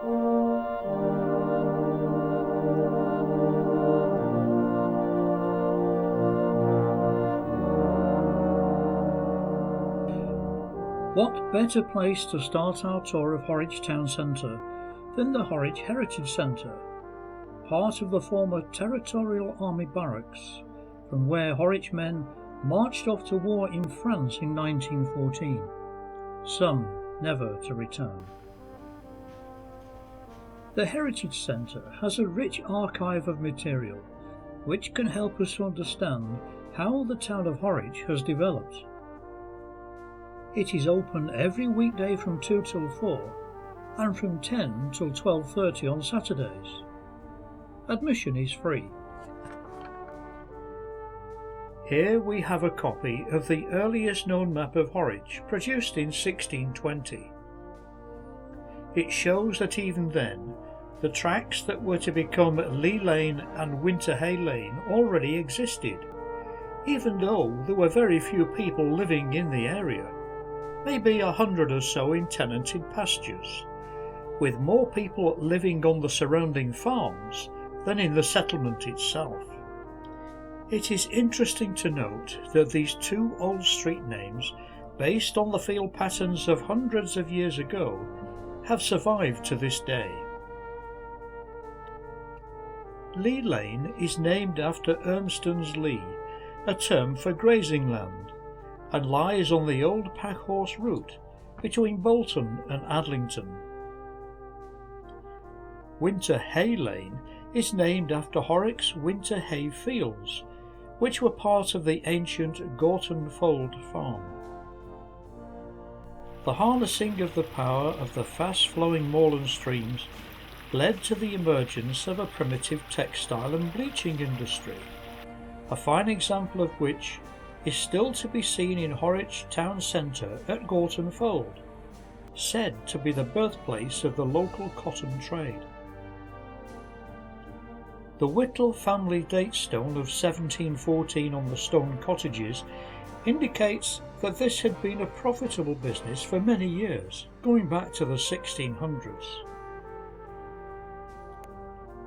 What better place to start our tour of Horwich Town Centre than the Horwich Heritage Centre, part of the former Territorial Army Barracks, from where Horwich men marched off to war in France in 1914, some never to return. The Heritage Centre has a rich archive of material which can help us to understand how the town of Horwich has developed. It is open every weekday from 2 till 4 and from 10 till 12:30 on Saturdays. Admission is free. Here we have a copy of the earliest known map of Horwich, produced in 1620. It shows that even then, the tracks that were to become Lee Lane and Winterhay Lane already existed, even though there were very few people living in the area, maybe 100 or so in tenanted pastures, with more people living on the surrounding farms than in the settlement itself. It is interesting to note that these two old street names, based on the field patterns of hundreds of years ago, have survived to this day. Lee Lane is named after Urmston's Lee, a term for grazing land, and lies on the old Packhorse route between Bolton and Adlington. Winterhay Lane is named after Horwick's winter hay fields, which were part of the ancient Gorton Fold farm. The harnessing of the power of the fast-flowing moorland streams led to the emergence of a primitive textile and bleaching industry, a fine example of which is still to be seen in Horwich town centre at Gorton Fold, said to be the birthplace of the local cotton trade. The Whittle family date stone of 1714 on the stone cottages indicates that this had been a profitable business for many years, going back to the 1600s.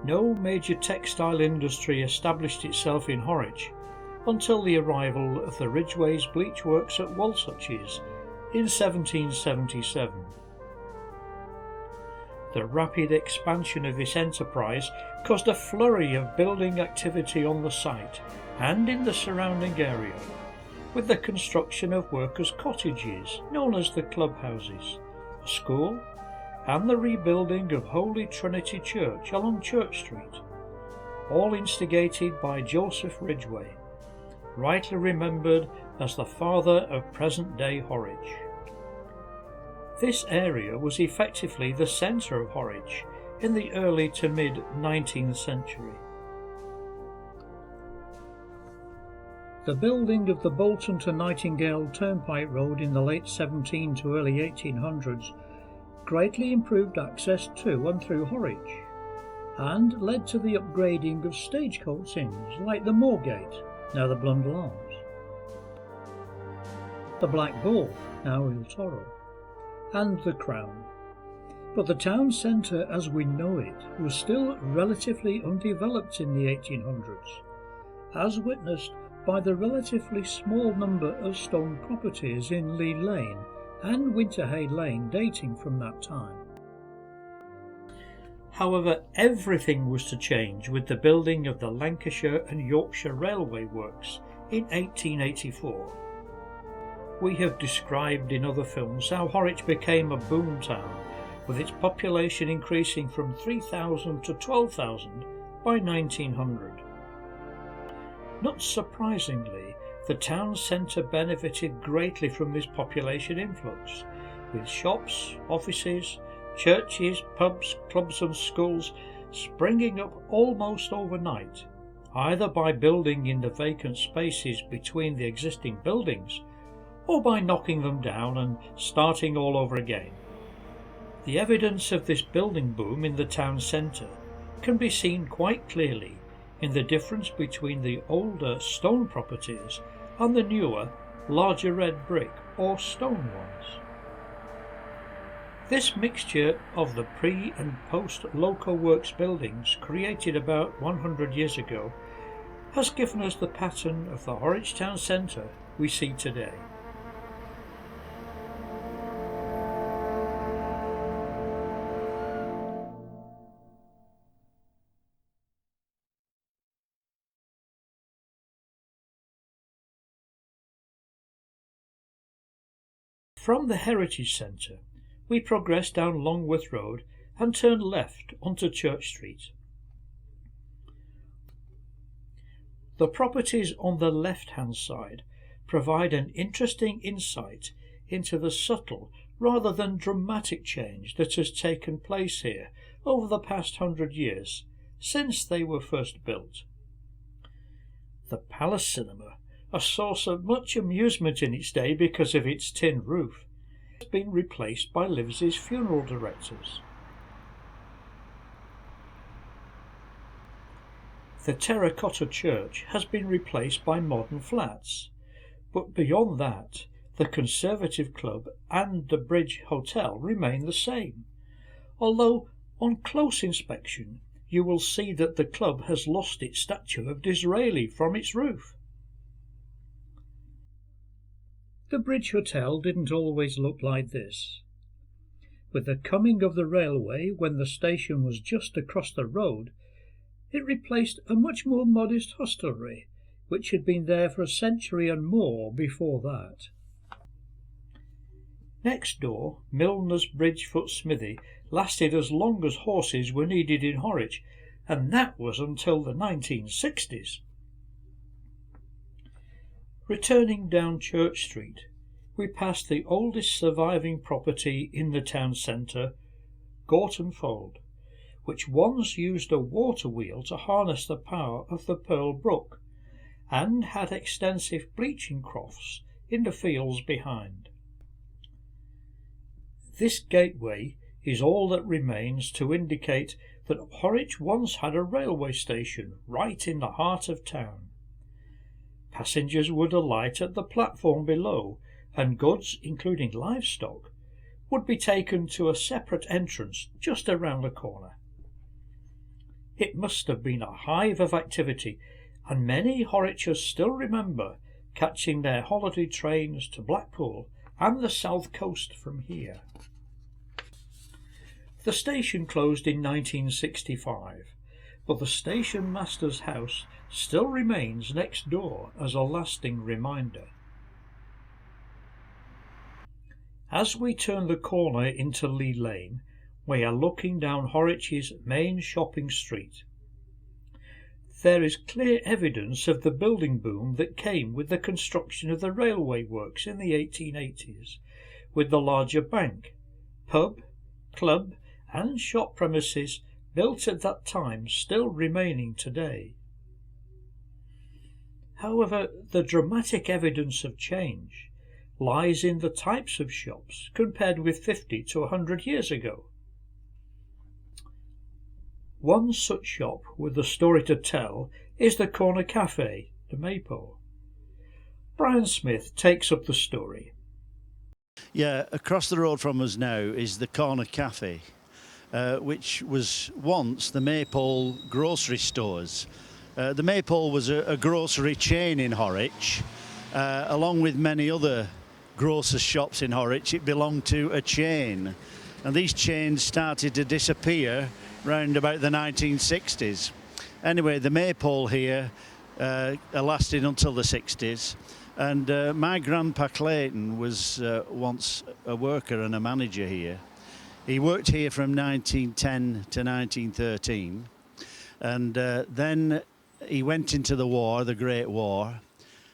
No major textile industry established itself in Horwich until the arrival of the Ridgway's bleach works at Walsatches in 1777. The rapid expansion of this enterprise caused a flurry of building activity on the site and in the surrounding area, with the construction of workers' cottages known as the clubhouses, a school, and the rebuilding of Holy Trinity Church along Church Street, all instigated by Joseph Ridgway, rightly remembered as the father of present-day Horwich. This area was effectively the centre of Horwich in the early to mid-19th century. The building of the Bolton to Nightingale Turnpike Road in the late 17 to early 1800s greatly improved access to and through Horwich, and led to the upgrading of stagecoach inns like the Moorgate, now the Blundell Arms, the Black Bull, now Il Toro, and the Crown. But the town centre as we know it was still relatively undeveloped in the 1800s, as witnessed by the relatively small number of stone properties in Lee Lane and Winterhay Lane dating from that time. However, everything was to change with the building of the Lancashire and Yorkshire Railway Works in 1884. We have described in other films how Horwich became a boom town, with its population increasing from 3,000 to 12,000 by 1900. Not surprisingly, the town centre benefited greatly from this population influx, with shops, offices, churches, pubs, clubs and schools springing up almost overnight, either by building in the vacant spaces between the existing buildings or by knocking them down and starting all over again. The evidence of this building boom in the town centre can be seen quite clearly in the difference between the older stone properties and the newer, larger red brick or stone ones. This mixture of the pre and post local works buildings created about 100 years ago has given us the pattern of the Horwich town centre we see today. From the Heritage Centre, we progress down Longworth Road and turn left onto Church Street. The properties on the left-hand side provide an interesting insight into the subtle rather than dramatic change that has taken place here over the past 100 years since they were first built. The Palace Cinema, a source of much amusement in its day because of its tin roof, has been replaced by Livesey's funeral directors. The terracotta church has been replaced by modern flats, but beyond that, the Conservative Club and the Bridge Hotel remain the same, although on close inspection you will see that the club has lost its statue of Disraeli from its roof. The Bridge Hotel didn't always look like this. With the coming of the railway, when the station was just across the road, it replaced a much more modest hostelry, which had been there for a century and more before that. Next door, Milner's Bridgefoot Smithy lasted as long as horses were needed in Horwich, and that was until the 1960s. Returning down Church Street, we pass the oldest surviving property in the town centre, Gorton Fold, which once used a water wheel to harness the power of the Pearl Brook, and had extensive bleaching crofts in the fields behind. This gateway is all that remains to indicate that Horwich once had a railway station right in the heart of town. Passengers would alight at the platform below, and goods, including livestock, would be taken to a separate entrance just around the corner. It must have been a hive of activity, and many Horwichers still remember catching their holiday trains to Blackpool and the south coast from here. The station closed in 1965, but the station master's house still remains next door as a lasting reminder. As we turn the corner into Lee Lane, we are looking down Horwich's main shopping street. There is clear evidence of the building boom that came with the construction of the railway works in the 1880s, with the larger bank, pub, club and shop premises built at that time still remaining today. However, the dramatic evidence of change lies in the types of shops compared with 50 to 100 years ago. One such shop with a story to tell is the Corner Cafe, the Maypole. Brian Smith takes up the story. Yeah, across the road from us now is the Corner Cafe, which was once the Maypole grocery stores. The Maypole was a grocery chain in Horwich, along with many other grocers' shops in Horwich. It belonged to a chain, and these chains started to disappear round about the 1960s. Anyway, the Maypole here lasted until the 60s, and my grandpa Clayton was once a worker and a manager here. He worked here from 1910 to 1913, and then he went into the war, the Great War,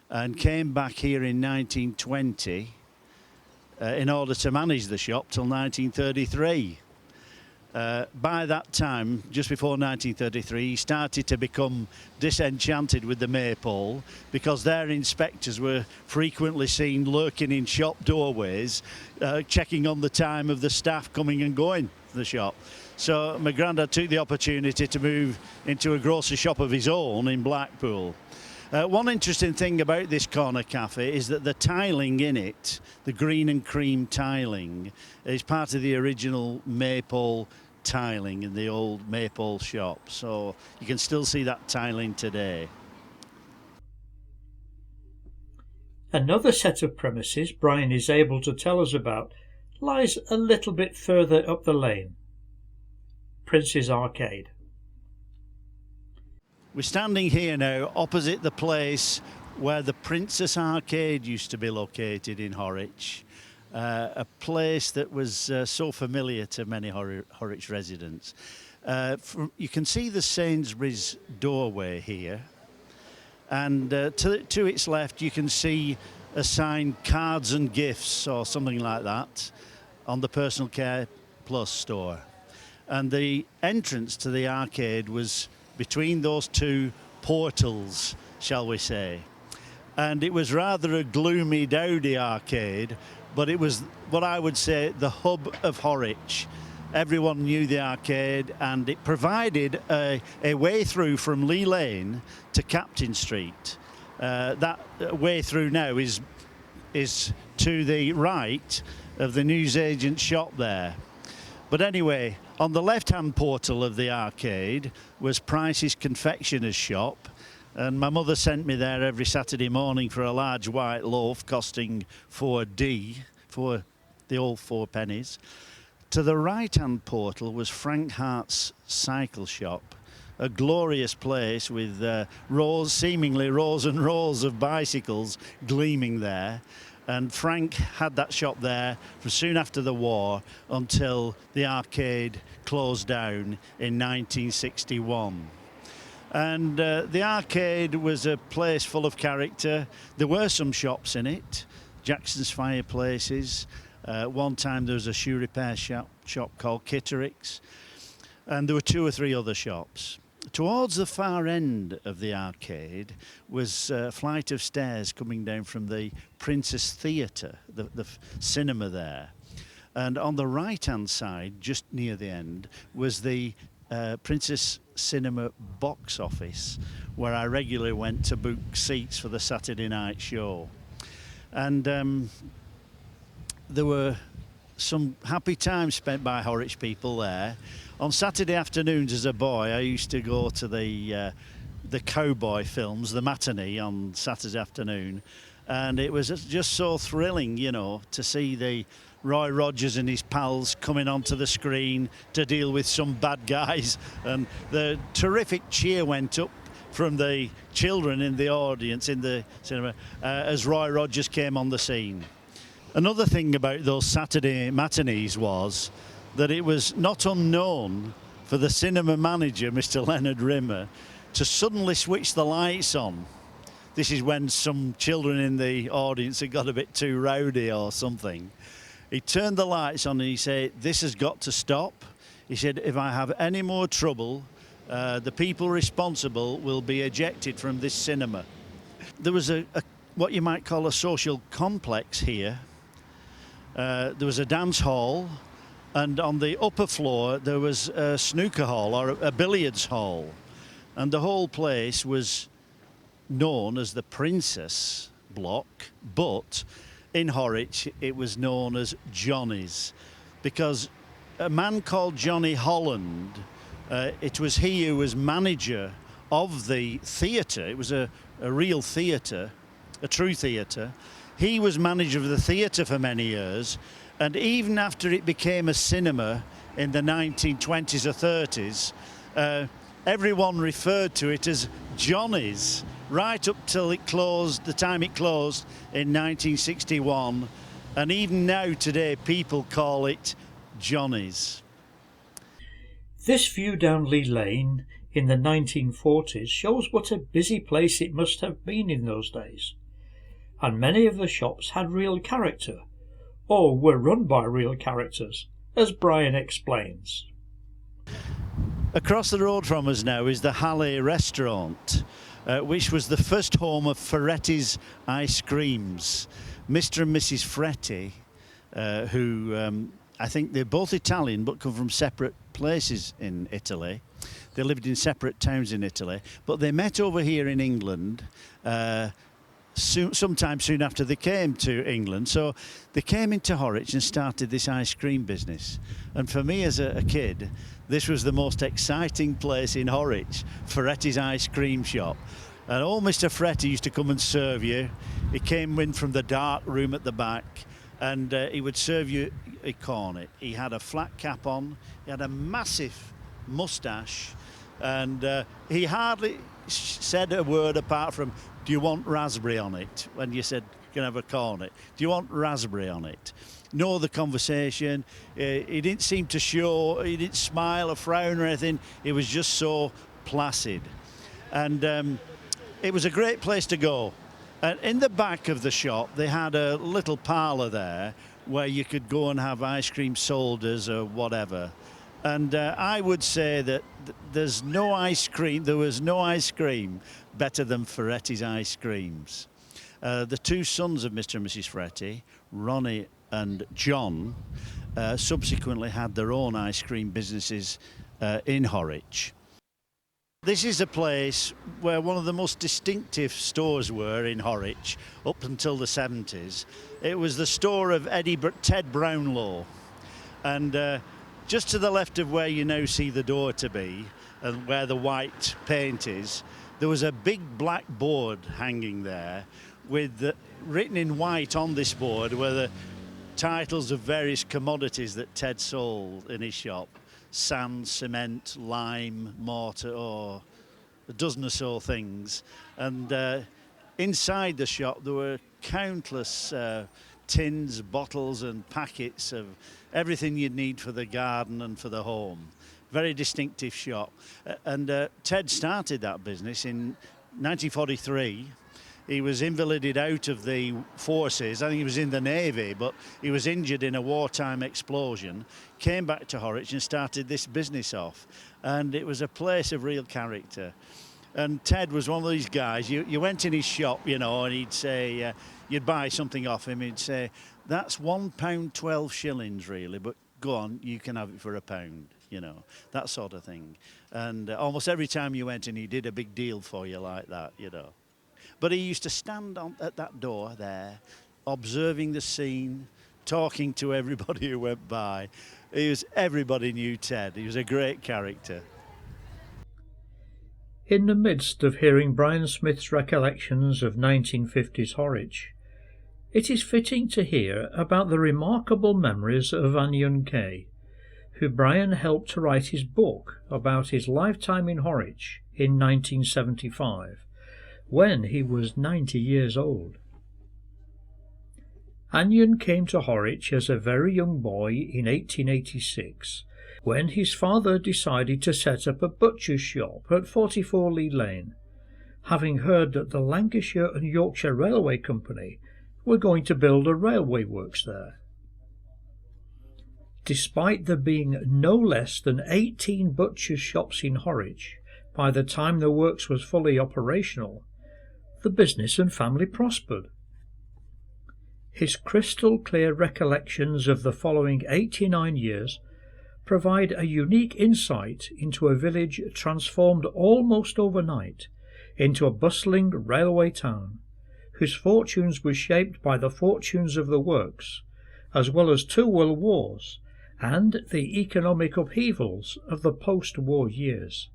and came back here in 1920 in order to manage the shop till 1933. By that time, just before 1933, he started to become disenchanted with the Maypole because their inspectors were frequently seen lurking in shop doorways, checking on the time of the staff coming and going to the shop. So my granddad took the opportunity to move into a grocery shop of his own in Blackpool. One interesting thing about this corner cafe is that the tiling in it, the green and cream tiling, is part of the original Maypole tiling in the old Maypole shop. So you can still see that tiling today. Another set of premises Brian is able to tell us about lies a little bit further up the lane. Prince's Arcade. We're standing here now opposite the place where the Princess Arcade used to be located in Horwich, a place that was so familiar to many Horwich residents. You can see the Sainsbury's doorway here, and to its left you can see a sign, Cards and Gifts or something like that, on the Personal Care Plus store. And the entrance to the arcade was between those two portals, shall we say. And it was rather a gloomy, dowdy arcade, but it was what I would say the hub of Horwich. Everyone knew the arcade, and it provided a way through from Lee Lane to Captain Street. That way through now is to the right of the newsagent shop there. But anyway, on the left-hand portal of the arcade was Price's Confectioner's shop, and my mother sent me there every Saturday morning for a large white loaf costing 4D, for the old 4 pennies. To the right-hand portal was Frank Hart's cycle shop, a glorious place with seemingly rows and rows of bicycles gleaming there. And Frank had that shop there from soon after the war until the arcade closed down in 1961. And the arcade was a place full of character. There were some shops in it, Jackson's Fireplaces. One time there was a shoe repair shop called Kitterick's, and there were 2 or 3 other shops. Towards the far end of the arcade was a flight of stairs coming down from the Princess Theatre, the cinema there. And on the right-hand side, just near the end, was the Princess Cinema box office, where I regularly went to book seats for the Saturday night show. And there were some happy times spent by Horwich people there. On Saturday afternoons as a boy, I used to go to the cowboy films, the matinee on Saturday afternoon, and it was just so thrilling, you know, to see the Roy Rogers and his pals coming onto the screen to deal with some bad guys, and the terrific cheer went up from the children in the audience in the cinema as Roy Rogers came on the scene. Another thing about those Saturday matinees was that it was not unknown for the cinema manager, Mr. Leonard Rimmer, to suddenly switch the lights on. This is when some children in the audience had got a bit too rowdy or something. He turned the lights on and he said, "This has got to stop." He said, "If I have any more trouble, the people responsible will be ejected from this cinema." There was a what you might call a social complex here. There was a dance hall, and on the upper floor there was a snooker hall or a billiards hall, and the whole place was known as the Princess Block, but in Horwich it was known as Johnny's, because a man called Johnny Holland, it was he who was manager of the theatre. It was a real theatre, a true theatre. He was manager of the theatre for many years, and even after it became a cinema in the 1920s or 30s, everyone referred to it as Johnny's, right up till it closed, the time it closed in 1961. And even now today, people call it Johnny's. This view down Lee Lane in the 1940s shows what a busy place it must have been in those days. And many of the shops had real character, or were run by real characters, as Brian explains. Across the road from us now is the Halle restaurant, which was the first home of Ferretti's ice creams. Mr. and Mrs. Ferretti, who I think they're both Italian but come from separate places in Italy. They lived in separate towns in Italy, but they met over here in England sometime soon after they came to England. So they came into Horwich and started this ice cream business. And for me as a kid, this was the most exciting place in Horwich, Ferretti's ice cream shop. And old Mr. Ferretti used to come and serve you. He came in from the dark room at the back, and he would serve you a cornet. He had a flat cap on, he had a massive moustache, and he hardly said a word apart from, "Do you want raspberry on it?" When you said, "Can I have a cornet?" "Do you want raspberry on it?" No other conversation. He didn't seem to show, he didn't smile or frown or anything. He was just so placid. And it was a great place to go. And in the back of the shop, they had a little parlour there where you could go and have ice cream sodas or whatever. And I would say that there was no ice cream better than Ferretti's ice creams. The two sons of Mr. and Mrs. Ferretti, Ronnie and John, subsequently had their own ice cream businesses in Horwich. This is a place where one of the most distinctive stores were in Horwich up until the 70s. It was the store of Ted Brownlow. And just to the left of where you now see the door to be, and where the white paint is, there was a big black board hanging there with written in white on this board were the titles of various commodities that Ted sold in his shop. Sand, cement, lime, mortar, or a dozen or so things. And inside the shop there were countless tins, bottles and packets of everything you'd need for the garden and for the home. Very distinctive shop. And Ted started that business in 1943. He was invalided out of the forces. I think he was in the Navy, but he was injured in a wartime explosion, came back to Horwich and started this business off. And it was a place of real character. And Ted was one of these guys, you went in his shop, you know, and he'd say, you'd buy something off him, he'd say, "That's £1.12 shillings really, but go on, you can have it for £1, you know, that sort of thing." And almost every time you went in, he did a big deal for you like that, you know. But he used to stand at that door there, observing the scene, talking to everybody who went by. Everybody knew Ted. He was a great character. In the midst of hearing Brian Smith's recollections of 1950s Horwich, it is fitting to hear about the remarkable memories of Anion Kay, who Brian helped to write his book about his lifetime in Horwich in 1975. When he was 90 years old. Anion came to Horwich as a very young boy in 1886, when his father decided to set up a butcher's shop at 44 Lee Lane, having heard that the Lancashire and Yorkshire Railway Company were going to build a railway works there. Despite there being no less than 18 butcher's shops in Horwich by the time the works was fully operational, the business and family prospered. His crystal clear recollections of the following 89 years provide a unique insight into a village transformed almost overnight into a bustling railway town, whose fortunes were shaped by the fortunes of the works, as well as 2 world wars and the economic upheavals of the post-war years.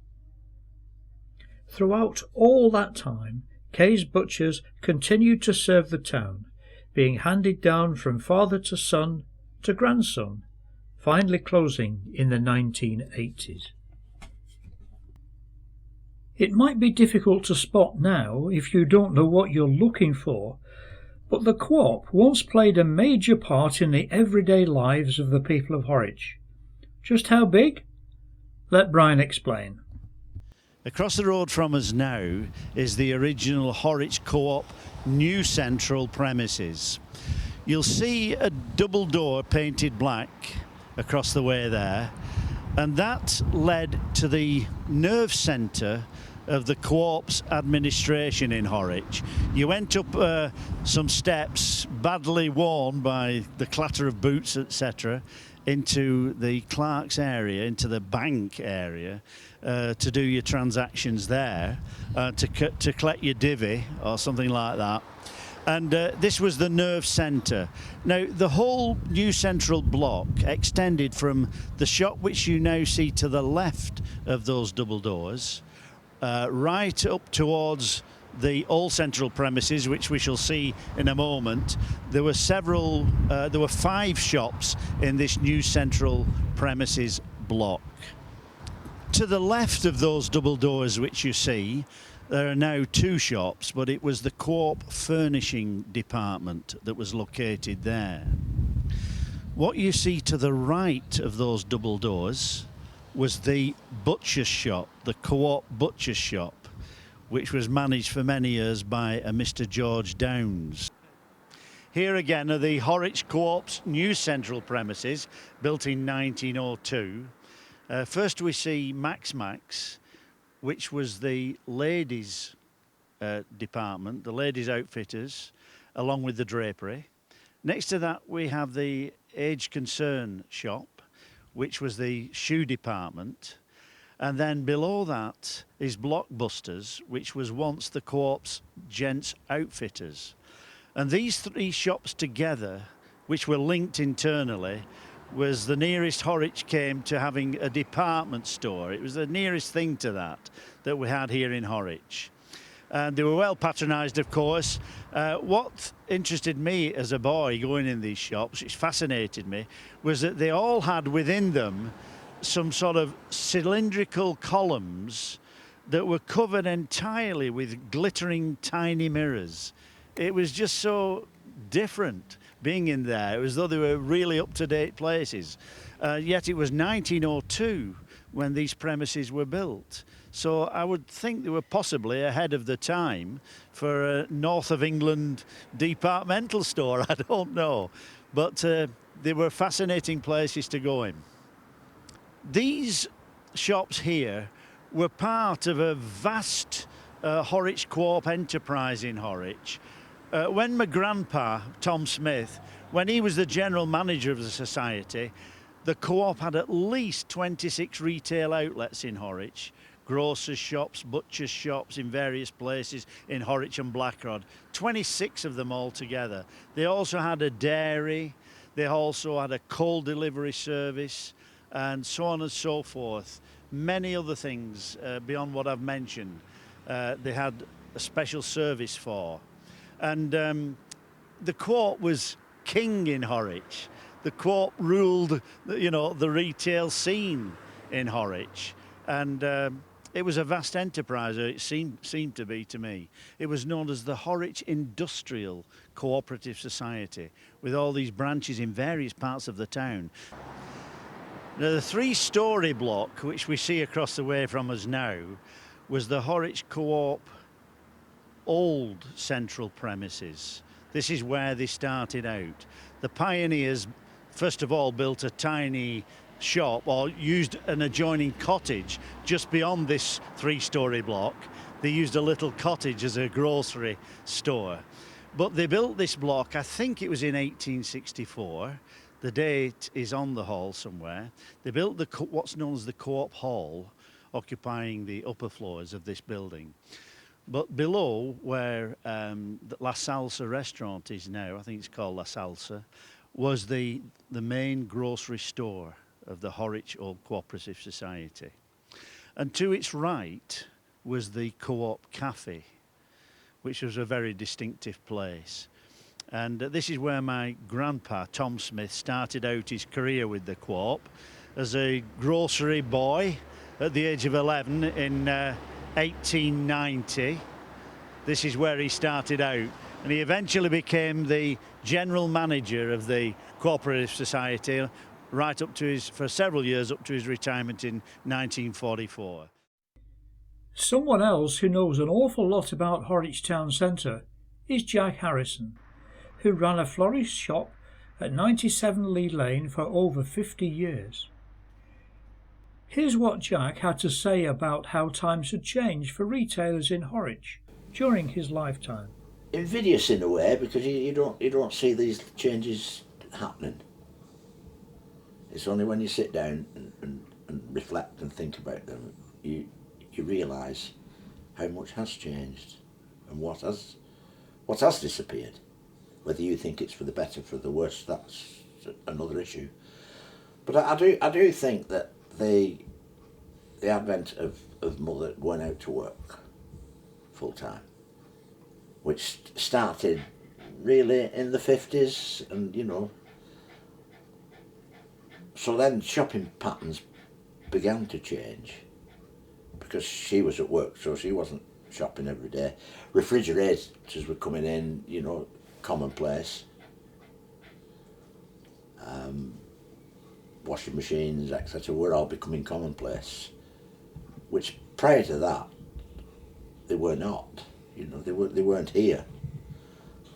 Throughout all that time, Kay's butchers continued to serve the town, being handed down from father to son to grandson, finally closing in the 1980s. It might be difficult to spot now if you don't know what you're looking for, but the Co-op once played a major part in the everyday lives of the people of Horwich. Just how big? Let Brian explain. Across the road from us now is the original Horwich Co-op New Central premises. You'll see a double door painted black across the way there, and that led to the nerve centre of the Co-op's administration in Horwich. You went up some steps, badly worn by the clatter of boots, etc., into the clerk's area, into the bank area, to do your transactions there, to collect your divvy or something like that. And this was the nerve centre. Now, the whole new central block extended from the shop which you now see to the left of those double doors, right up towards the old central premises, which we shall see in a moment. There were 5 shops in this new central premises block. To the left of those double doors which you see, there are now 2 shops, but it was the Co-op furnishing department that was located there. What you see to the right of those double doors was the butcher's shop, the Co-op butcher's shop, which was managed for many years by a Mr. George Downs. Here again are the Horwich Co-op's new central premises, built in 1902. First we see Max, which was the ladies' department, the ladies' outfitters, along with the drapery. Next to that we have the Age Concern shop, which was the shoe department. And then below that is Blockbusters, which was once the Co-op's gents outfitters. And these 3 shops together, which were linked internally, was the nearest Horwich came to having a department store. It was the nearest thing to that we had here in Horwich. And they were well patronised, of course. What interested me as a boy going in these shops, which fascinated me, was that they all had within them some sort of cylindrical columns that were covered entirely with glittering tiny mirrors. It was just so different being in there. It was as though they were really up-to-date places. Yet it was 1902 when these premises were built. So I would think they were possibly ahead of the time for a North of England departmental store. I don't know. But they were fascinating places to go in. These shops here were part of a vast Horwich Co-op enterprise in Horwich. When my grandpa, Tom Smith, when he was the general manager of the society, the Co-op had at least 26 retail outlets in Horwich, grocers' shops, butchers' shops in various places in Horwich and Blackrod, 26 of them altogether. They also had a dairy, they also had a coal delivery service, and so on and so forth. Many other things beyond what I've mentioned they had a special service for. And the Co-op was king in Horwich. The Co-op ruled, the retail scene in Horwich. And it was a vast enterprise, it seemed to be to me. It was known as the Horwich Industrial Cooperative Society, with all these branches in various parts of the town. Now, the 3-storey block, which we see across the way from us now, was the Horwich Co-op old central premises. This is where they started out. The pioneers, first of all, built a tiny shop, or used an adjoining cottage just beyond this 3-storey block. They used a little cottage as a grocery store. But they built this block, I think it was in 1864. The date is on the hall somewhere. They built what's known as the Co-op Hall, occupying the upper floors of this building. But below, where the La Salsa restaurant is now, I think it's called La Salsa, was the main grocery store of the Horwich Old Cooperative Society. And to its right was the Co-op Cafe, which was a very distinctive place. And this is where my grandpa, Tom Smith, started out his career with the Co-op as a grocery boy at the age of 11 in 1890. This is where he started out. And he eventually became the general manager of the Cooperative Society right up to for several years, up to his retirement in 1944. Someone else who knows an awful lot about Horwich Town Centre is Jack Harrison, who ran a florist shop at 97 Lee Lane for over 50 years. Here's what Jack had to say about how times had changed for retailers in Horwich during his lifetime. Invidious in a way, because you don't see these changes happening. It's only when you sit down and reflect and think about them you realise how much has changed and what has disappeared. Whether you think it's for the better, for the worse, that's another issue. But I do think that the advent of mother going out to work full time, which started really in the 50s, and so then shopping patterns began to change because she was at work, so she wasn't shopping every day. Refrigerators were coming in, commonplace. Washing machines, etc., were all becoming commonplace, which prior to that they were not. They weren't here.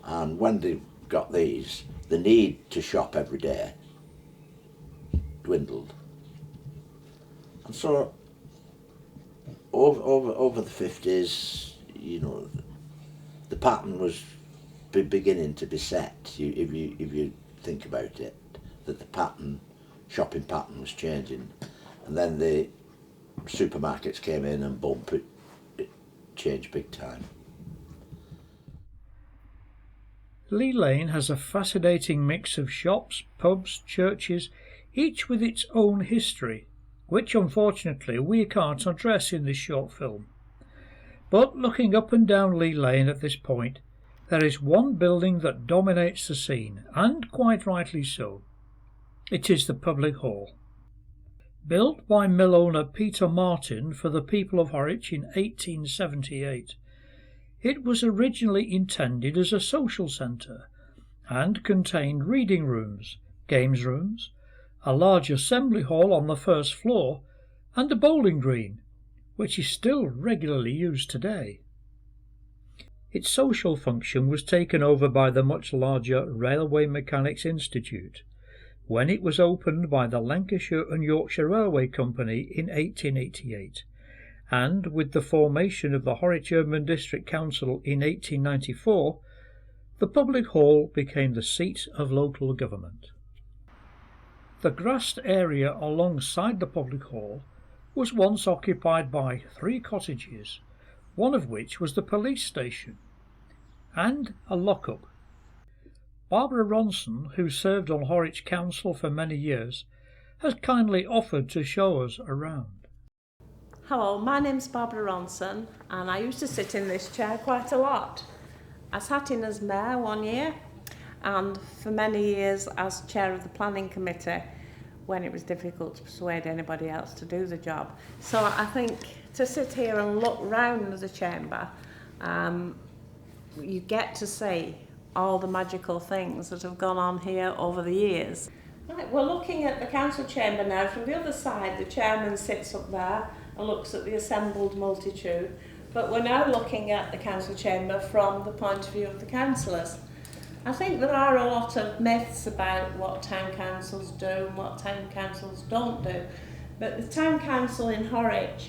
And when they got these, the need to shop every day dwindled. And so over the 50s, the pattern was beginning to be set. If you think about it, that the shopping pattern was changing, and then the supermarkets came in and boom, it changed big time. Lee Lane has a fascinating mix of shops, pubs, churches, each with its own history, which unfortunately we can't address in this short film. But looking up and down Lee Lane at this point, there is one building that dominates the scene, and quite rightly so. It is the Public Hall. Built by mill owner Peter Martin for the people of Horwich in 1878, it was originally intended as a social centre and contained reading rooms, games rooms, a large assembly hall on the first floor, and a bowling green, which is still regularly used today. Its social function was taken over by the much larger Railway Mechanics Institute when it was opened by the Lancashire and Yorkshire Railway Company in 1888, and with the formation of the Horwich Urban District Council in 1894, the Public Hall became the seat of local government. The grassed area alongside the Public Hall was once occupied by 3 cottages, one of which was the police station, and a lock-up. Barbara Ronson, who served on Horwich Council for many years, has kindly offered to show us around. Hello, my name's Barbara Ronson, and I used to sit in this chair quite a lot. I sat in as mayor one year, and for many years as chair of the planning committee when it was difficult to persuade anybody else to do the job. So I think to sit here and look round the chamber, you get to see all the magical things that have gone on here over the years. Right, we're looking at the council chamber now. From the other side, the chairman sits up there and looks at the assembled multitude, but we're now looking at the council chamber from the point of view of the councillors. I think there are a lot of myths about what town councils do and what town councils don't do, but the town council in Horwich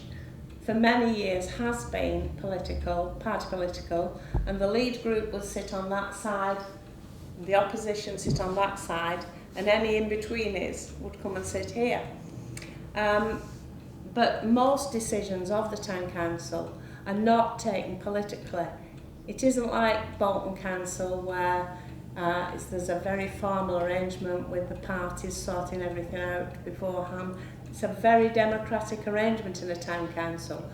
for many years has been party political, and the lead group will sit on that side, the opposition sit on that side, and any in-betweeners would come and sit here. But most decisions of the town council are not taken politically. It isn't like Bolton Council where there's a very formal arrangement with the parties sorting everything out beforehand. It's a very democratic arrangement in a town council.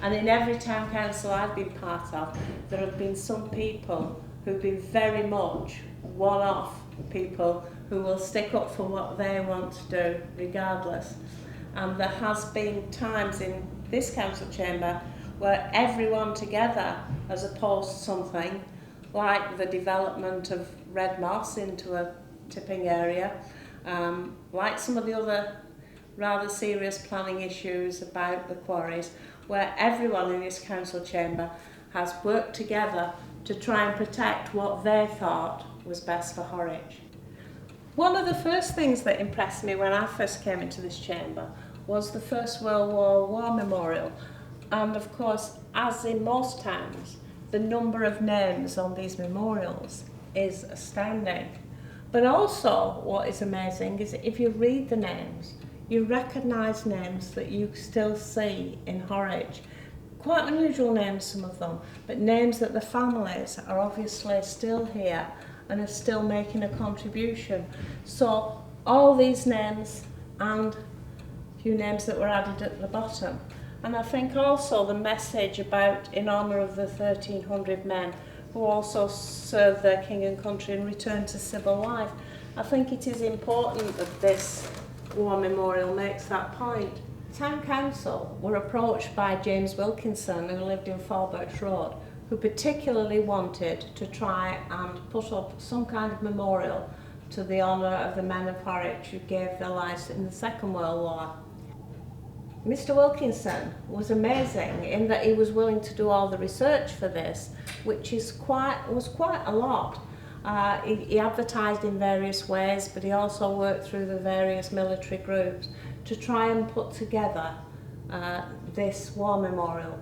And in every town council I've been part of, there have been some people who've been very much one-off people who will stick up for what they want to do regardless. And there has been times in this council chamber where everyone together has opposed something, like the development of Red Moss into a tipping area, like some of the other rather serious planning issues about the quarries, where everyone in this council chamber has worked together to try and protect what they thought was best for Horwich. One of the first things that impressed me when I first came into this chamber was the First World War War Memorial. And of course, as in most towns, the number of names on these memorials is astounding. But also, what is amazing is if you read the names, you recognise names that you still see in Horwich. Quite unusual names, some of them, but names that the families are obviously still here and are still making a contribution. So all these names and a few names that were added at the bottom. And I think also the message about in honour of the 1,300 men who also served their king and country and returned to civil life. I think it is important that this war memorial makes that point. Town Council were approached by James Wilkinson, who lived in Horwich Road, who particularly wanted to try and put up some kind of memorial to the honour of the men of Horwich who gave their lives in the Second World War. Mr. Wilkinson was amazing in that he was willing to do all the research for this, which was quite a lot. He advertised in various ways, but he also worked through the various military groups to try and put together this war memorial.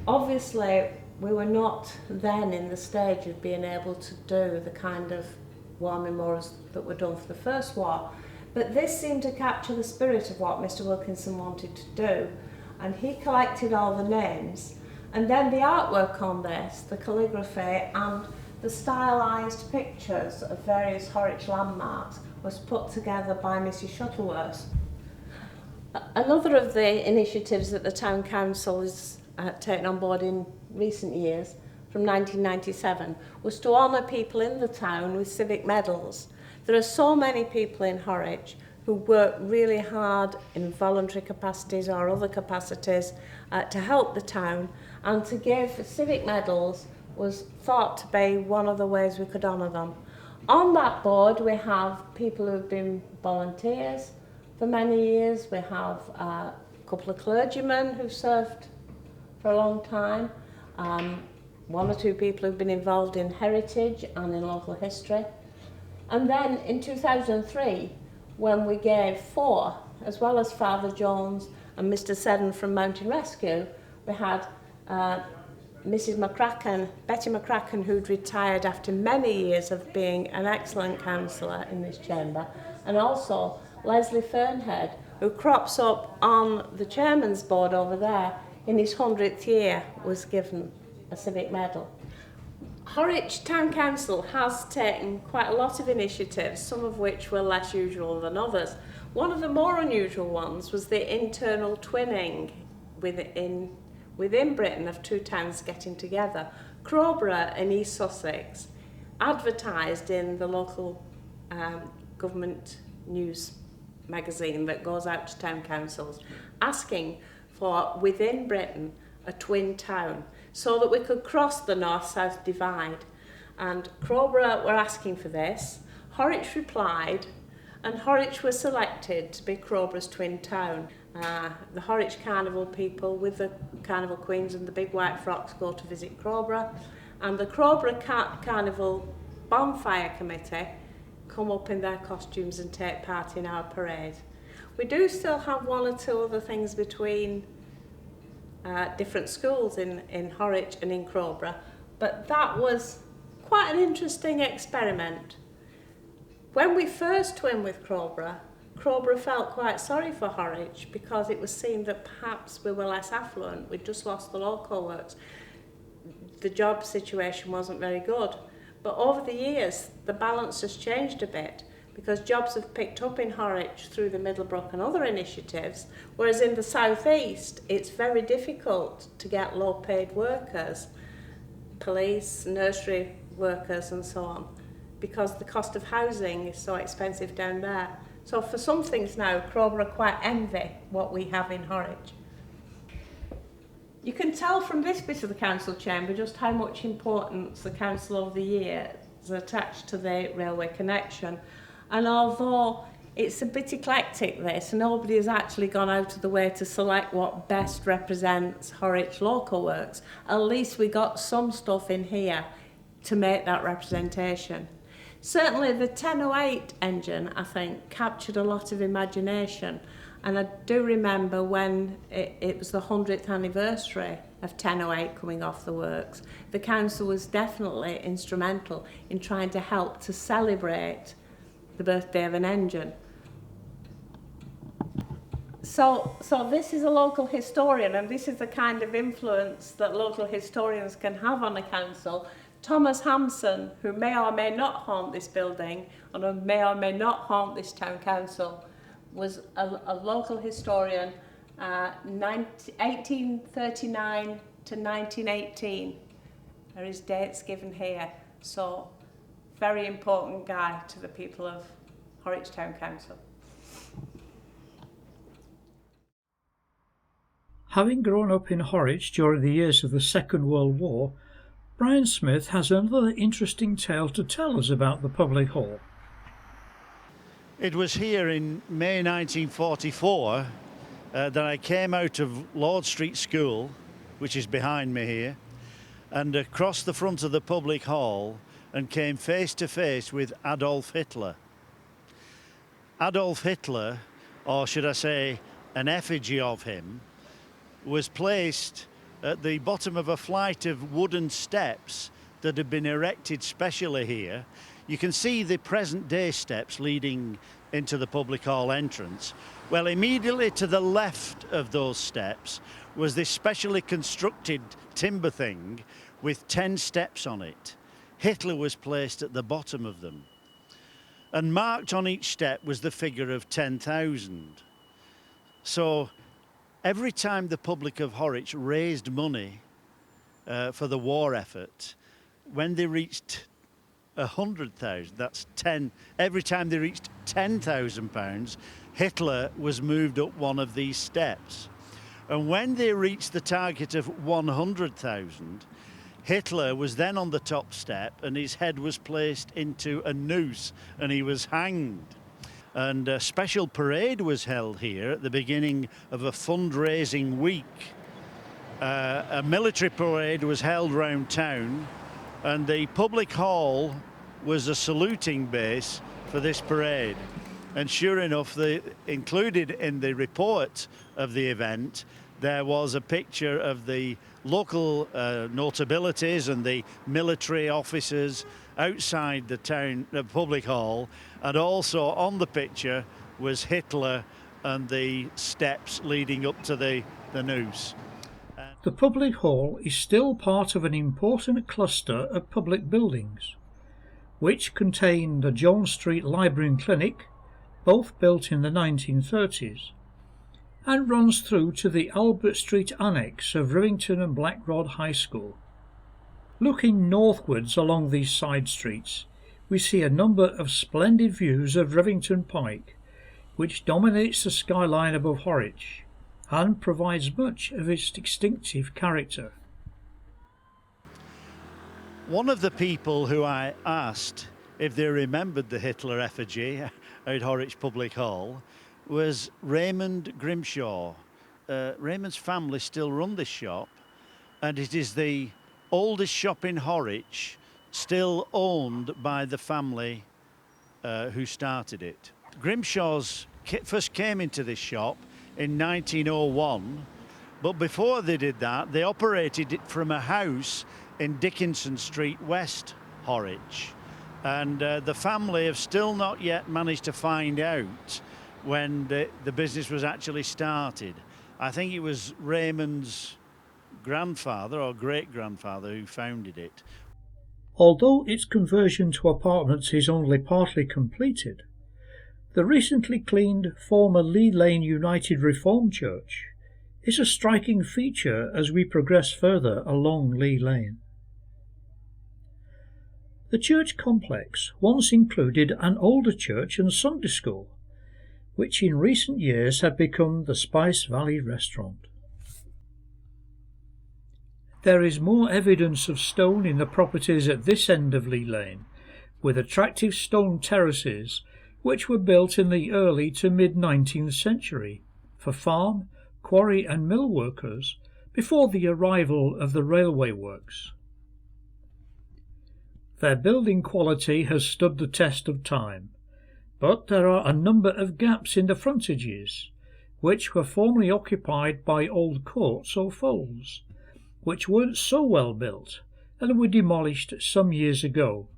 Obviously, we were not then in the stage of being able to do the kind of war memorials that were done for the First War, but this seemed to capture the spirit of what Mr. Wilkinson wanted to do, and he collected all the names, and then the artwork on this, the calligraphy and the stylised pictures of various Horwich landmarks was put together by Mrs. Shuttleworth. Another of the initiatives that the Town Council has taken on board in recent years, from 1997, was to honour people in the town with civic medals. There are so many people in Horwich who work really hard in voluntary capacities or other capacities to help the town, and to give civic medals was thought to be one of the ways we could honour them. On that board we have people who have been volunteers for many years. We have a couple of clergymen who've served for a long time, one or two people who've been involved in heritage and in local history. And then in 2003, when we gave 4, as well as Father Jones and Mr. Seddon from Mountain Rescue, we had Mrs. McCracken, Betty McCracken, who'd retired after many years of being an excellent councillor in this chamber, and also Leslie Fernhead, who crops up on the chairman's board over there, in his 100th year was given a civic medal. Horwich Town Council has taken quite a lot of initiatives, some of which were less usual than others. One of the more unusual ones was the internal twinning within Britain of two towns getting together. Crowborough and East Sussex advertised in the local government news magazine that goes out to town councils, asking for, within Britain, a twin town, so that we could cross the north-south divide. And Crowborough were asking for this. Horwich replied, and Horwich was selected to be Crowborough's twin town. The Horwich Carnival people with the Carnival Queens and the big white frocks go to visit Crowborough, and the Crowborough Carnival Bonfire Committee come up in their costumes and take part in our parade. We do still have one or two other things between different schools in Horwich and in Crowborough, but that was quite an interesting experiment. When we first twinned with Crowborough, Crowborough felt quite sorry for Horwich because it was seen that perhaps we were less affluent. We'd just lost the local works. The job situation wasn't very good. But over the years, the balance has changed a bit because jobs have picked up in Horwich through the Middlebrook and other initiatives, whereas in the southeast, it's very difficult to get low-paid workers, police, nursery workers and so on, because the cost of housing is so expensive down there. So for some things now, Crowborough quite envy what we have in Horwich. You can tell from this bit of the council chamber just how much importance the Council of the Year is attached to the railway connection. And although it's a bit eclectic this, nobody has actually gone out of the way to select what best represents Horwich local works, at least we got some stuff in here to make that representation. Certainly the 1008 engine, I think, captured a lot of imagination. And I do remember when it was the 100th anniversary of 1008 coming off the works, the council was definitely instrumental in trying to help to celebrate the birthday of an engine. So this is a local historian, and this is the kind of influence that local historians can have on a council. Thomas Hampson, who may or may not haunt this building, and who may or may not haunt this town council, was a local historian, 1839 to 1918. There is dates given here. So, very important guy to the people of Horwich Town Council. Having grown up in Horwich during the years of the Second World War, Brian Smith has another interesting tale to tell us about the public hall. It was here in May 1944 that I came out of Lord Street School, which is behind me here, and across the front of the public hall and came face to face with Adolf Hitler. Adolf Hitler, or should I say an effigy of him, was placed at the bottom of a flight of wooden steps that had been erected specially here. You can see the present day steps leading into the public hall entrance. Well, immediately to the left of those steps was this specially constructed timber thing with 10 steps on it. Hitler was placed at the bottom of them. And marked on each step was the figure of 10,000. So every time the public of Horwich raised money for the war effort, when they reached 100,000, that's 10. Every time they reached £10,000, Hitler was moved up one of these steps. And when they reached the target of 100,000, Hitler was then on the top step and his head was placed into a noose and he was hanged. And a special parade was held here at the beginning of a fundraising week. A military parade was held round town, and the public hall was a saluting base for this parade. And sure enough, included in the report of the event, there was a picture of the local notabilities and the military officers outside the town public hall, and also on the picture was Hitler and the steps leading up to the noose. The public hall is still part of an important cluster of public buildings, which contain the John Street Library and Clinic, both built in the 1930s, and runs through to the Albert Street annex of Rivington and Blackrod High School. Looking northwards along these side streets, we see a number of splendid views of Rivington Pike, which dominates the skyline above Horwich and provides much of its distinctive character. One of the people who I asked if they remembered the Hitler effigy at Horwich Public Hall was Raymond Grimshaw. Raymond's family still run this shop, and it is the oldest shop in Horwich, still owned by the family who started it. Grimshaws first came into this shop in 1901, but before they did that, they operated it from a house in Dickinson Street, West Horwich. And the family have still not yet managed to find out when the business was actually started. I think it was Raymond's grandfather or great-grandfather who founded it. Although its conversion to apartments is only partly completed, the recently cleaned former Lee Lane United Reformed Church is a striking feature as we progress further along Lee Lane. The church complex once included an older church and Sunday school, which in recent years had become the Spice Valley Restaurant. There is more evidence of stone in the properties at this end of Lee Lane, with attractive stone terraces which were built in the early to mid-19th century for farm, quarry and mill workers before the arrival of the railway works. Their building quality has stood the test of time, but there are a number of gaps in the frontages, which were formerly occupied by old courts or folds, which weren't so well built and were demolished some years ago.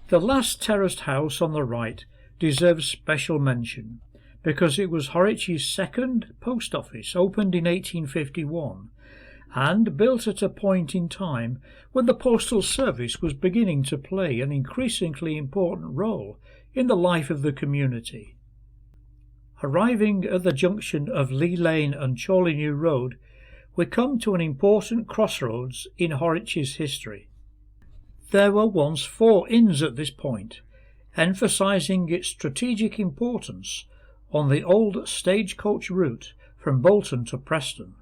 The last terraced house on the right deserves special mention, because it was Horwich's second post office, opened in 1851, and built at a point in time when the postal service was beginning to play an increasingly important role in the life of the community. Arriving at the junction of Lee Lane and Chorley New Road, we come to an important crossroads in Horwich's history. There were once 4 inns at this point, emphasising its strategic importance on the old stagecoach route from Bolton to Preston.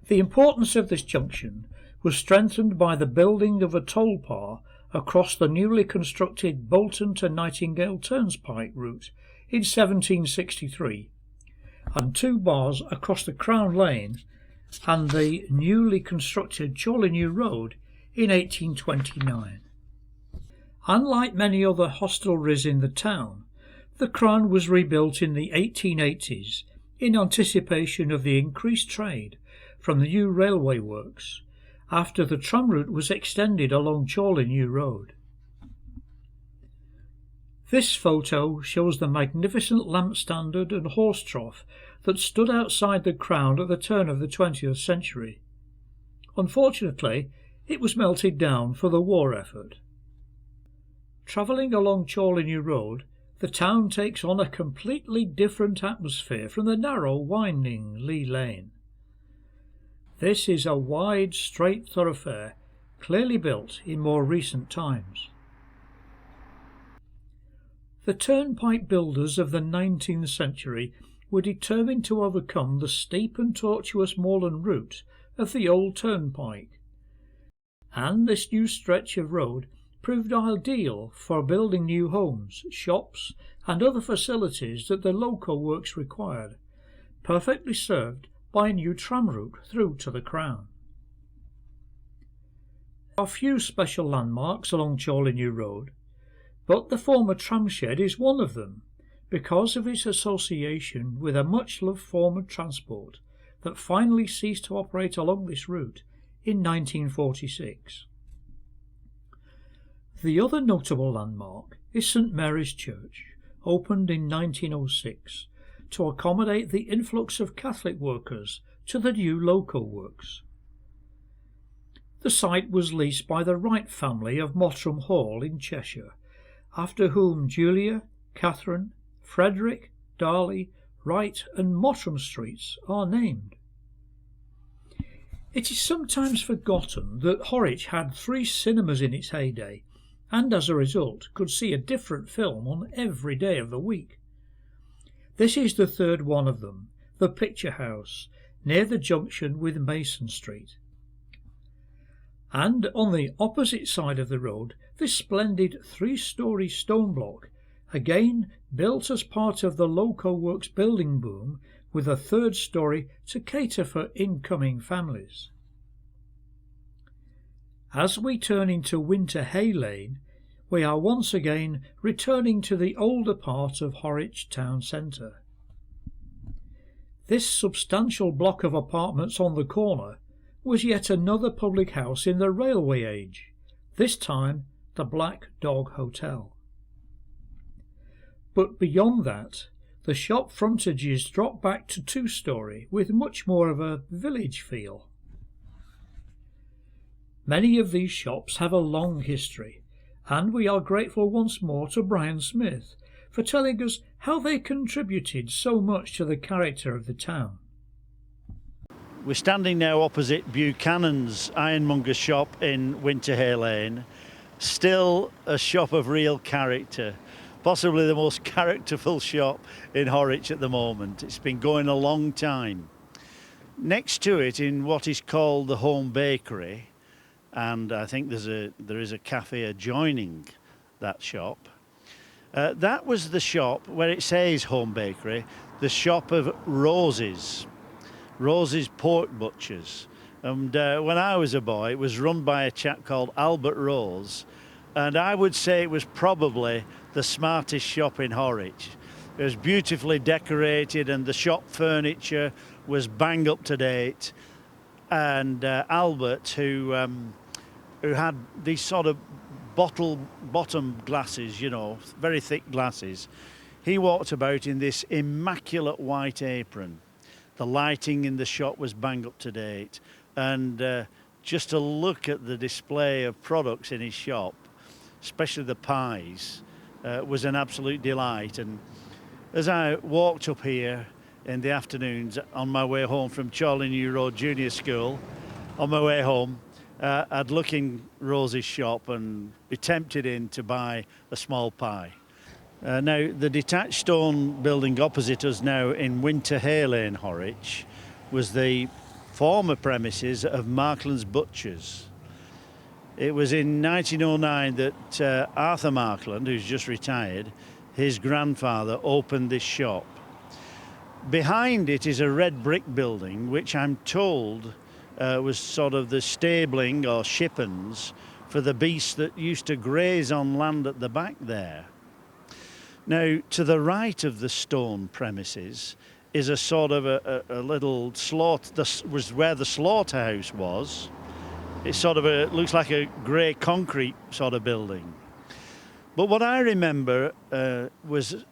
The importance of this junction was strengthened by the building of a toll bar across the newly constructed Bolton to Nightingale Turnpike route in 1763, and 2 bars across the Crown Lane and the newly constructed Chorley New Road in 1829. Unlike many other hostelries in the town, the Crown was rebuilt in the 1880s in anticipation of the increased trade from the new railway works, after the tram route was extended along Chorley New Road. This photo shows the magnificent lamp standard and horse trough that stood outside the Crown at the turn of the 20th century. Unfortunately, it was melted down for the war effort. Travelling along Chorley New Road, the town takes on a completely different atmosphere from the narrow, winding Lee Lane. This is a wide, straight thoroughfare, clearly built in more recent times. The turnpike builders of the 19th century were determined to overcome the steep and tortuous moorland route of the old turnpike, and this new stretch of road proved ideal for building new homes, shops, and other facilities that the local works required, perfectly served by a new tram route through to the Crown. There are few special landmarks along Chorley New Road, but the former tram shed is one of them, because of its association with a much-loved form of transport that finally ceased to operate along this route in 1946. The other notable landmark is St Mary's Church, opened in 1906 to accommodate the influx of Catholic workers to the new local works. The site was leased by the Wright family of Mottram Hall in Cheshire, after whom Julia, Catherine, Frederick, Darley, Wright and Mottram streets are named. It is sometimes forgotten that Horwich had 3 cinemas in its heyday, and as a result could see a different film on every day of the week. This is the 3rd one of them, the Picture House, near the junction with Mason Street. And on the opposite side of the road, this splendid 3-storey stone block, again built as part of the local works building boom, with a 3rd storey to cater for incoming families. As we turn into Winter Hay Lane, we are once again returning to the older part of Horwich town centre. This substantial block of apartments on the corner was yet another public house in the railway age, this time the Black Dog Hotel. But beyond that, the shop frontages drop back to 2-storey with much more of a village feel. Many of these shops have a long history, and we are grateful once more to Brian Smith for telling us how they contributed so much to the character of the town. We're standing now opposite Buchanan's ironmonger shop in Winterhay Lane, still a shop of real character, possibly the most characterful shop in Horwich at the moment. It's been going a long time. Next to it, in what is called the Home Bakery, and I think there is a cafe adjoining that shop. That was the shop where it says Home Bakery, the shop of Rose's Pork Butchers, And when I was a boy, it was run by a chap called Albert Rose, and I would say it was probably the smartest shop in Horwich. It was beautifully decorated and the shop furniture was bang up to date. And Albert, who had these sort of bottom glasses, you know, very thick glasses, he walked about in this immaculate white apron. The lighting in the shop was bang up to date. And just to look at the display of products in his shop, especially the pies, was an absolute delight. And as I walked up here in the afternoons on my way home from Chorley New Road Junior School, on my way home, I'd look in Rose's shop and be tempted in to buy a small pie. Now, the detached stone building opposite us now in Winter Hay Lane, Horwich, was the former premises of Markland's Butchers. It was in 1909 that Arthur Markland, who's just retired, his grandfather opened this shop. Behind it is a red brick building, which I'm told was sort of the stabling or shippons for the beasts that used to graze on land at the back there. Now, to the right of the stone premises is a sort of a little slaughter. This was where the slaughterhouse was. It's sort of looks like a grey concrete sort of building. But what I remember was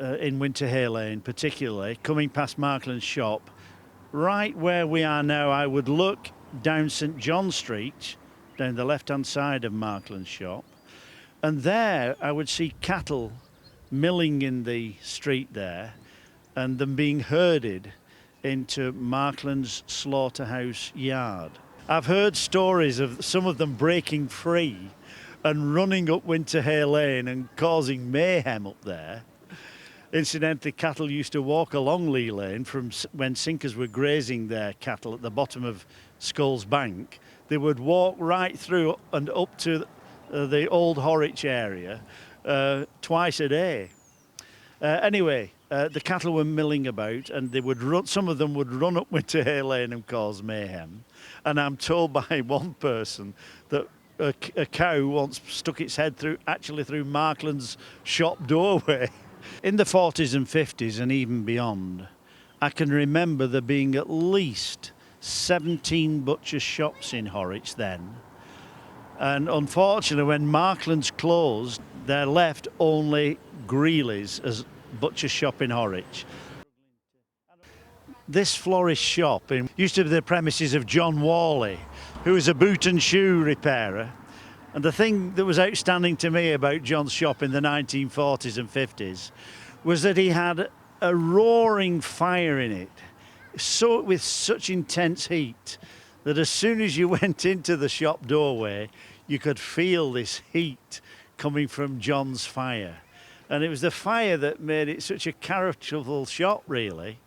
in Winter Hay Lane, particularly coming past Markland's shop, right where we are now, I would look down St John Street, down the left-hand side of Markland's shop, and there I would see cattle milling in the street there, and them being herded into Markland's slaughterhouse yard. I've heard stories of some of them breaking free and running up Winter Hay Lane and causing mayhem up there. Incidentally, cattle used to walk along Lee Lane from when sinkers were grazing their cattle at the bottom of Skulls Bank. They would walk right through and up to the old Horwich area twice a day. Anyway, the cattle were milling about, and they would run. Some of them would run up Winter Hay Lane and cause mayhem. And I'm told by one person that a cow once stuck its head through Markland's shop doorway. In the 40s and 50s and even beyond, I can remember there being at least 17 butcher shops in Horwich then. And unfortunately, when Markland's closed, there left only Greeley's as butcher shop in Horwich. This florist shop used to be the premises of John Worley, who was a boot and shoe repairer. And the thing that was outstanding to me about John's shop in the 1940s and 50s was that he had a roaring fire in it, with such intense heat that as soon as you went into the shop doorway, you could feel this heat coming from John's fire. And it was the fire that made it such a characterful shop, really.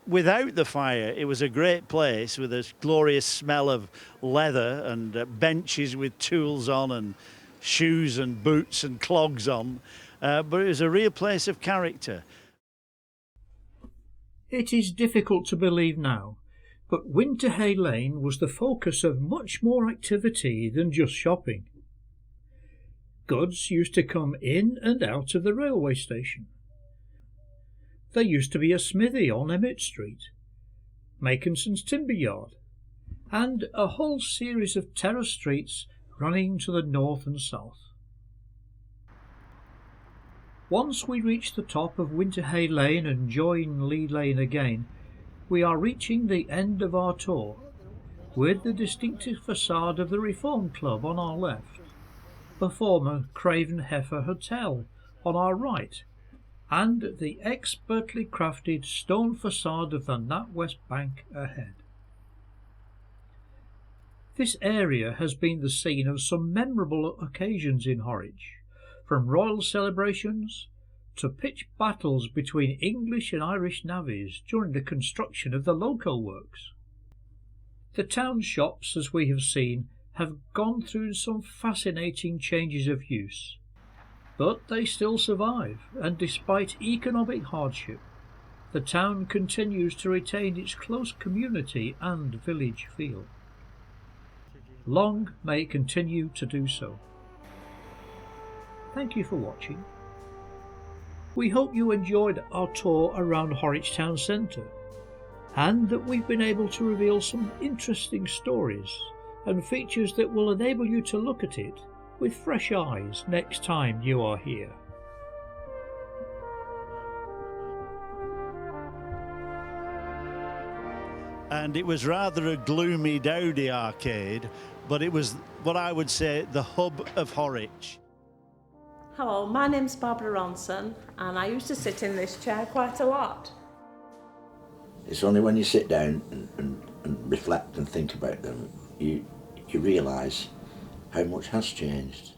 Without the fire, it was a great place with a glorious smell of leather and benches with tools on and shoes and boots and clogs on. But it was a real place of character. It is difficult to believe now, but Winter Hay Lane was the focus of much more activity than just shopping. Goods used to come in and out of the railway station. There used to be a smithy on Emmett Street, Makinson's timber yard, and a whole series of terrace streets running to the north and south. Once we reach the top of Winter Hay Lane and join Lee Lane again, we are reaching the end of our tour, with the distinctive facade of the Reform Club on our left, the former Craven Heifer Hotel on our right, and the expertly crafted stone facade of the NatWest Bank ahead. This area has been the scene of some memorable occasions in Horwich, from royal celebrations to pitched battles between English and Irish navies during the construction of the loco works. The town shops, as we have seen, have gone through some fascinating changes of use, but they still survive, and despite economic hardship, the town continues to retain its close community and village feel. Long may it continue to do so. Thank you for watching. We hope you enjoyed our tour around Horwich Town Centre, and that we've been able to reveal some interesting stories and features that will enable you to look at it with fresh eyes next time you are here. And it was rather a gloomy, dowdy arcade, but it was what I would say the hub of Horwich. Hello, my name's Barbara Ronson, and I used to sit in this chair quite a lot. It's only when you sit down and reflect and think about them, you realise how much has changed.